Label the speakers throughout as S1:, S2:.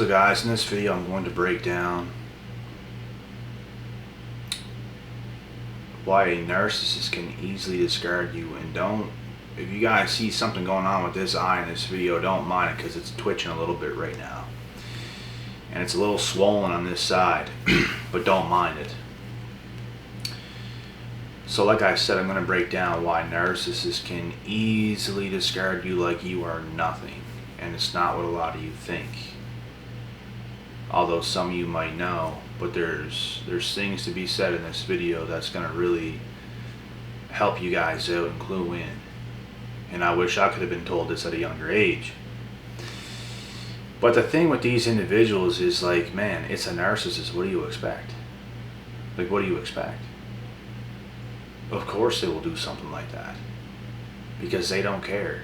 S1: So guys, in this video I'm going to break down why a narcissist can easily discard you. And if you guys see something going on with this eye in this video, don't mind it because it's twitching a little bit right now. And it's a little swollen on this side, but don't mind it. So like I said, I'm going to break down why narcissists can easily discard you like you are nothing. And it's not what a lot of you think. Although some of you might know, but there's things to be said in this video that's going to really help you guys out and clue in. And I wish I could have been told this at a younger age. But the thing with these individuals is like, man, it's a narcissist. What do you expect? Like, what do you expect? Of course they will do something like that. Because they don't care.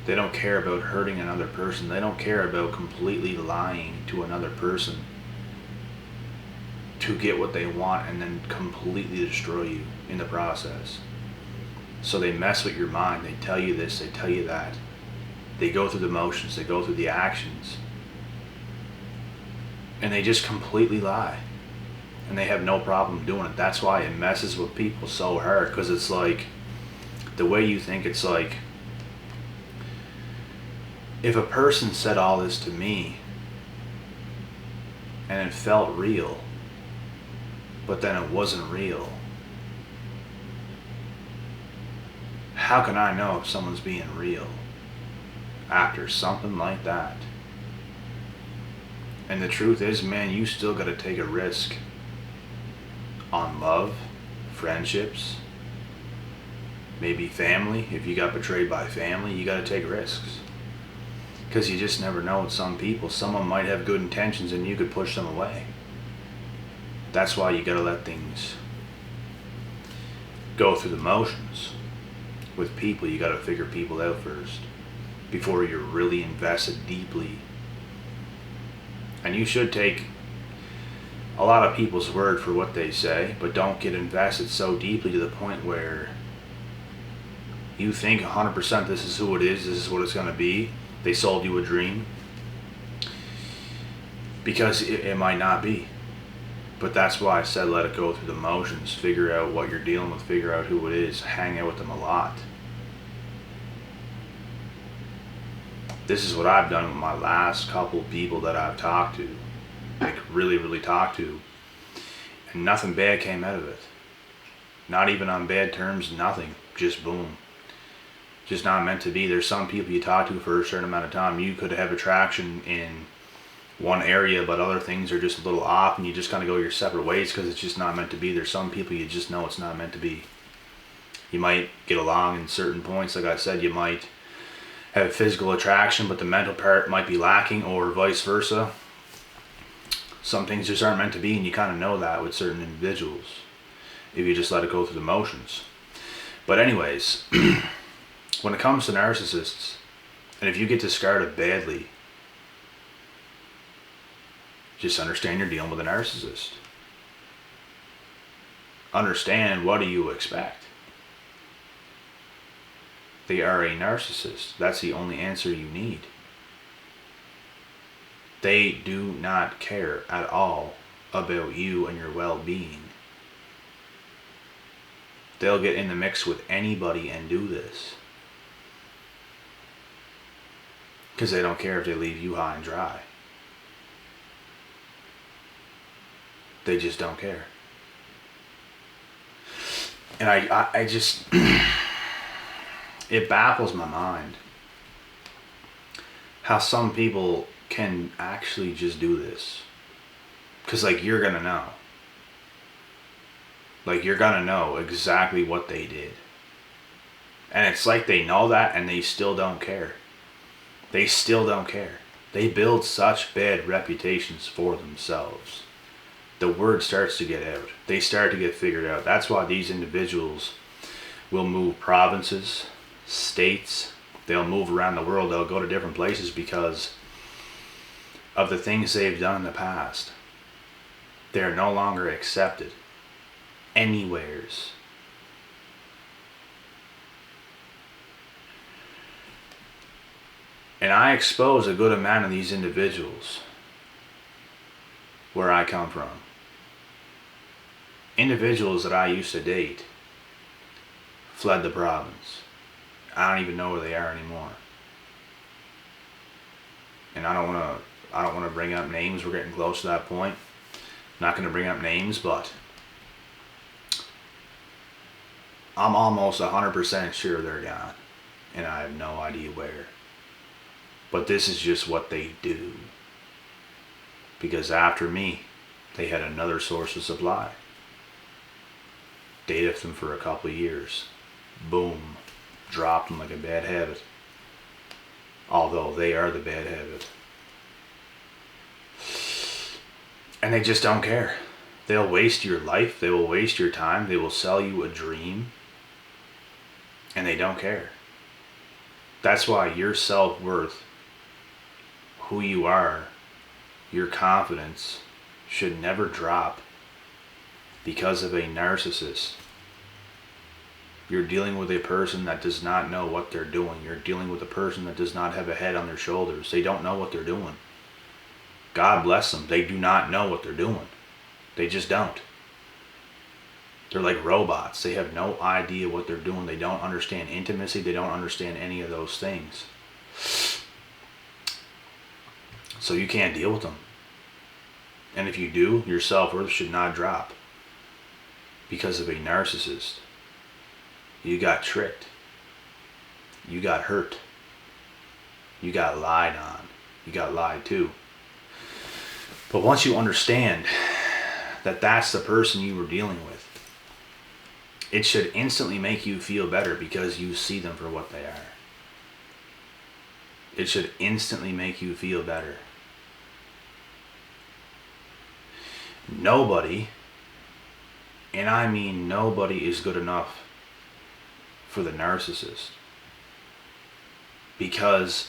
S1: They don't care about hurting another person. They don't care about completely lying to another person to get what they want and then completely destroy you in the process. So they mess with your mind. They tell you this, they tell you that. They go through the motions, they go through the actions. And they just completely lie. And they have no problem doing it. That's why it messes with people so hard. Because it's like, the way you think, it's like, if a person said all this to me and it felt real, but then it wasn't real, how can I know if someone's being real after something like that? And the truth is, man, you still got to take a risk on love, friendships, maybe family. If you got betrayed by family, you got to take risks. Because you just never know with some people. Someone might have good intentions and you could push them away. That's why you got to let things go through the motions. With people, you got to figure people out first before you're really invested deeply. And you should take a lot of people's word for what they say, but don't get invested so deeply to the point where you think 100% this is who it is, this is what it's going to be. They sold you a dream. Because it might not be. But that's why I said let it go through the motions. Figure out what you're dealing with. Figure out who it is. Hang out with them a lot. This is what I've done with my last couple people that I've talked to. Like really talked to. And nothing bad came out of it. Not even on bad terms, nothing. Just boom. Just not meant to be. There's some people you talk to for a certain amount of time. You could have attraction in one area, but other things are just a little off and you just kind of go your separate ways because it's just not meant to be. There's some people you just know it's not meant to be. You might get along in certain points. Like I said, you might have physical attraction, but the mental part might be lacking, or vice versa. Some things just aren't meant to be, and you kind of know that with certain individuals if you just let it go through the motions. But anyways, when it comes to narcissists, and if you get discarded badly, just understand you're dealing with a narcissist. Understand, what do you expect? They are a narcissist. That's the only answer you need. They do not care at all about you and your well-being. They'll get in the mix with anybody and do this. Because they don't care if they leave you high and dry. They just don't care. And I just, it baffles my mind how some people can actually just do this. Because like, you're gonna know. Like, you're gonna know exactly what they did. And it's like they know that and they still don't care. They still don't care. They build such bad reputations for themselves. The word starts to get out. They start to get figured out. That's why these individuals will move provinces, states. They'll move around the world. They'll go to different places because of the things they've done in the past. They're no longer accepted anywheres. And And I expose a good amount of these individuals where I come from. Individuals that I used to date fled the province. I don't even know where they are anymore. And I don't want to bring up names. We're getting close to that point. I'm not going to bring up names, but I'm almost 100% sure they're gone. And I have no idea where. But this is just what they do. Because after me, they had another source of supply. Dated them for a couple of years. Boom. Dropped them like a bad habit. Although they are the bad habit. And they just don't care. They'll waste your life. They will waste your time. They will sell you a dream. And they don't care. That's why your self-worth, who you are, your confidence should never drop because of a narcissist. You're dealing with a person that does not know what they're doing. You're dealing with a person that does not have a head on their shoulders. They don't know what they're doing. God bless them. They do not know what they're doing. They just don't. They're like robots. They have no idea what they're doing. They don't understand intimacy. They don't understand any of those things. So you can't deal with them. And if you do, your self-worth should not drop because of a narcissist. You got tricked. You got hurt. You got lied on. You got lied to. But once you understand that that's the person you were dealing with, it should instantly make you feel better because you see them for what they are. It should instantly make you feel better. Nobody, and I mean nobody, is good enough for the narcissist. Because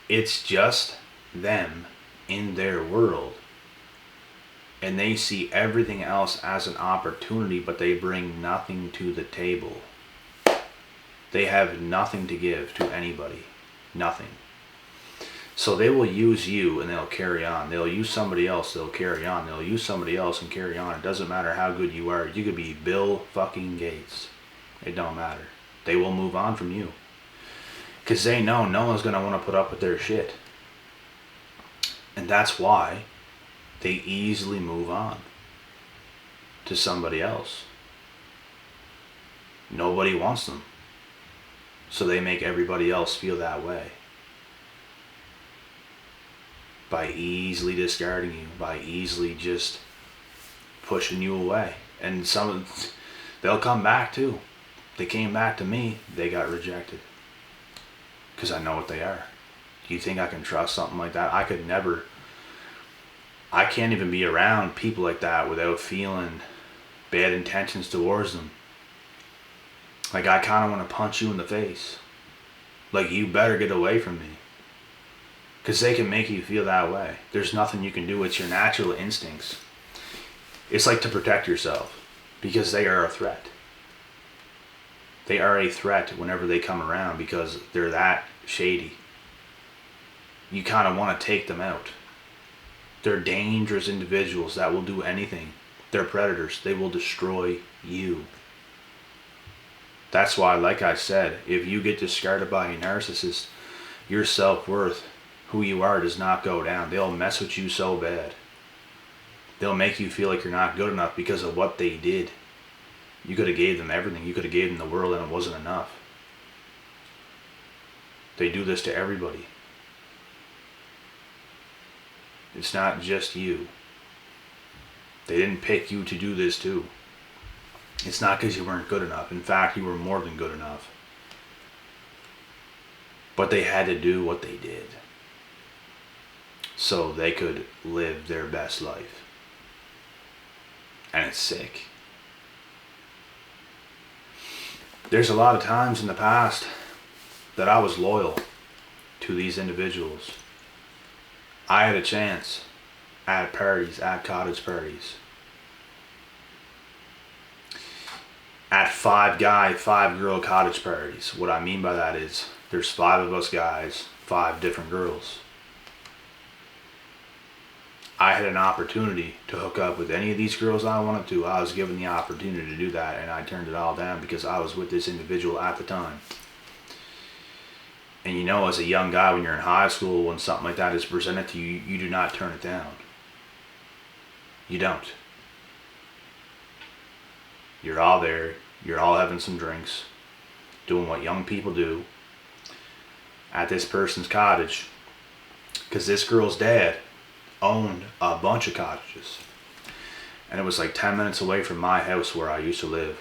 S1: it's just them in their world. And they see everything else as an opportunity, but they bring nothing to the table. They have nothing to give to anybody. Nothing. So they will use you and they'll carry on. They'll use somebody else, they'll carry on. They'll use somebody else and carry on. It doesn't matter how good you are. You could be Bill fucking Gates. It don't matter. They will move on from you. Because they know no one's going to want to put up with their shit. And that's why they easily move on to somebody else. Nobody wants them. So they make everybody else feel that way. By easily discarding you, by easily just pushing you away. And they'll come back too. They came back to me, they got rejected. Because I know what they are. Do you think I can trust something like that? I can't even be around people like that without feeling bad intentions towards them. Like, I kind of want to punch you in the face. Like, you better get away from me. Because they can make you feel that way. There's nothing you can do. It's your natural instincts. It's like to protect yourself. Because they are a threat. They are a threat whenever they come around because they're that shady. You kind of want to take them out. They're dangerous individuals that will do anything. They're predators. They will destroy you. That's why, like I said, if you get discarded by a narcissist, your self-worth, who you are, does not go down. They'll mess with you so bad. They'll make you feel like you're not good enough because of what they did. You could have gave them everything. You could have gave them the world and it wasn't enough. They do this to everybody. It's not just you. They didn't pick you to do this too. It's not because you weren't good enough. In fact, you were more than good enough. But they had to do what they did so they could live their best life. And it's sick. There's a lot of times in the past that I was loyal to these individuals. I had a chance at parties, at cottage parties. At 5-guy, 5-girl cottage parties. What I mean by that is there's 5 of us guys, 5 different girls. I had an opportunity to hook up with any of these girls I wanted to. I was given the opportunity to do that, and I turned it all down because I was with this individual at the time. And you know, as a young guy, when you're in high school, when something like that is presented to you, you do not turn it down. You don't. You're all there. You're all having some drinks, doing what young people do at this person's cottage, because this girl's dad owned a bunch of cottages, and it was like 10 minutes away from my house where I used to live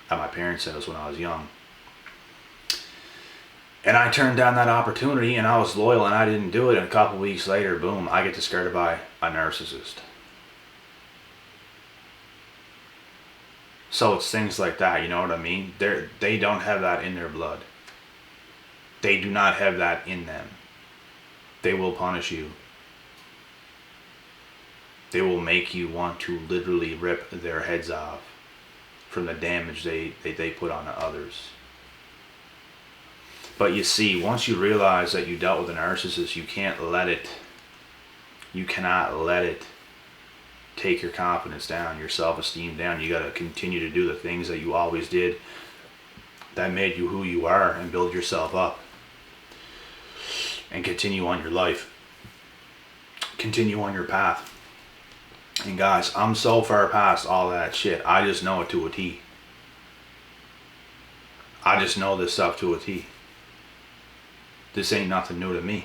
S1: at my parents' house when I was young. And I turned down that opportunity, and I was loyal, and I didn't do it, and a couple weeks later, boom, I get discarded by a narcissist. So it's things like that, you know what I mean? They don't have that in their blood. They do not have that in them. They will punish you. They will make you want to literally rip their heads off from the damage they put on others. But you see, once you realize that you dealt with a narcissist, you cannot let it take your confidence down, your self-esteem down. You got to continue to do the things that you always did that made you who you are, and build yourself up and continue on your life, continue on your path. And guys, I'm so far past all that shit. I just know it to a T. I just know this stuff to a T. This ain't nothing new to me.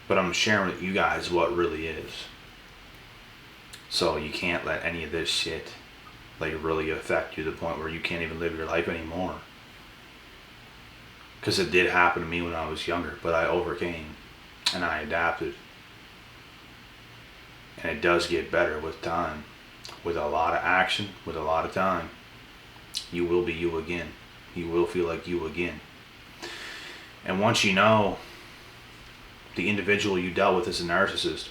S1: But I'm sharing with you guys what really is. So you can't let any of this shit like really affect you to the point where you can't even live your life anymore. Because it did happen to me when I was younger, but I overcame and I adapted. And it does get better with time. With a lot of action, with a lot of time, you will be you again. You will feel like you again. And once you know the individual you dealt with is a narcissist,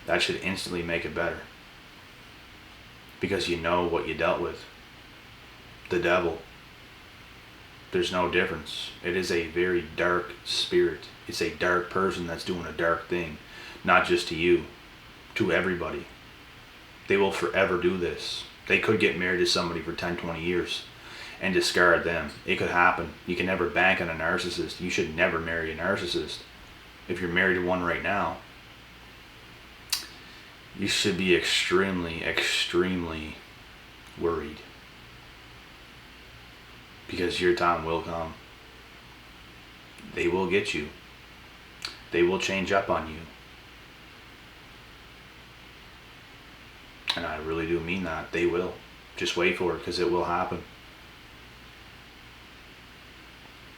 S1: that should instantly make it better. Because you know what you dealt with. The devil. There's no difference. It is a very dark spirit. It's a dark person that's doing a dark thing. Not just to you. To everybody. They will forever do this. They could get married to somebody for 10, 20 years and discard them. It could happen. You can never bank on a narcissist. You should never marry a narcissist. If you're married to one right now, you should be extremely, extremely worried. Because your time will come. They will get you. They will change up on you. And I really do mean that. They will. Just wait for it, because it will happen.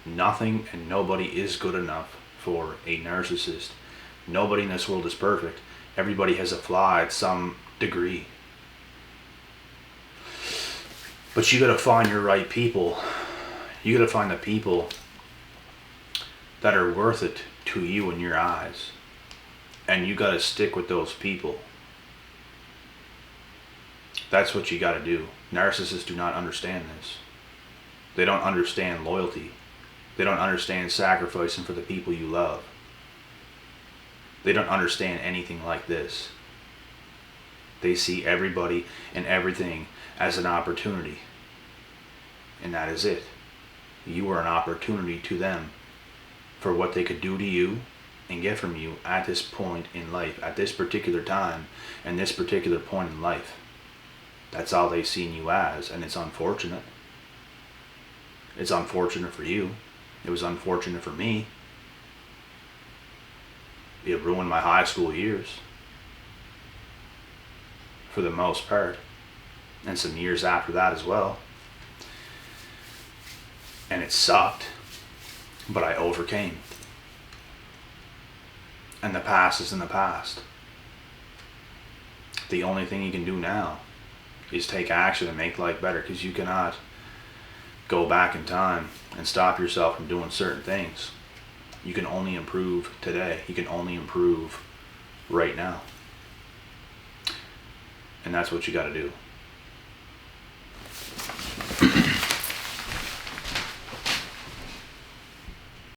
S1: Nothing and nobody is good enough for a narcissist. Nobody in this world is perfect. Everybody has a flaw at some degree. But you gotta find your right people. You gotta find the people that are worth it to you in your eyes. And you gotta stick with those people. That's what you gotta do. Narcissists do not understand this. They don't understand loyalty. They don't understand sacrificing for the people you love. They don't understand anything like this. They see everybody and everything as an opportunity. And that is it. You are an opportunity to them for what they could do to you and get from you at this point in life, at this particular time, and this particular point in life. That's all they've seen you as, and it's unfortunate. It's unfortunate for you. It was unfortunate for me. It ruined my high school years. For the most part. And some years after that as well. And it sucked. But I overcame. And the past is in the past. The only thing you can do now is take action and make life better, because you cannot go back in time and stop yourself from doing certain things. You can only improve today. You can only improve right now. And that's what you got to do.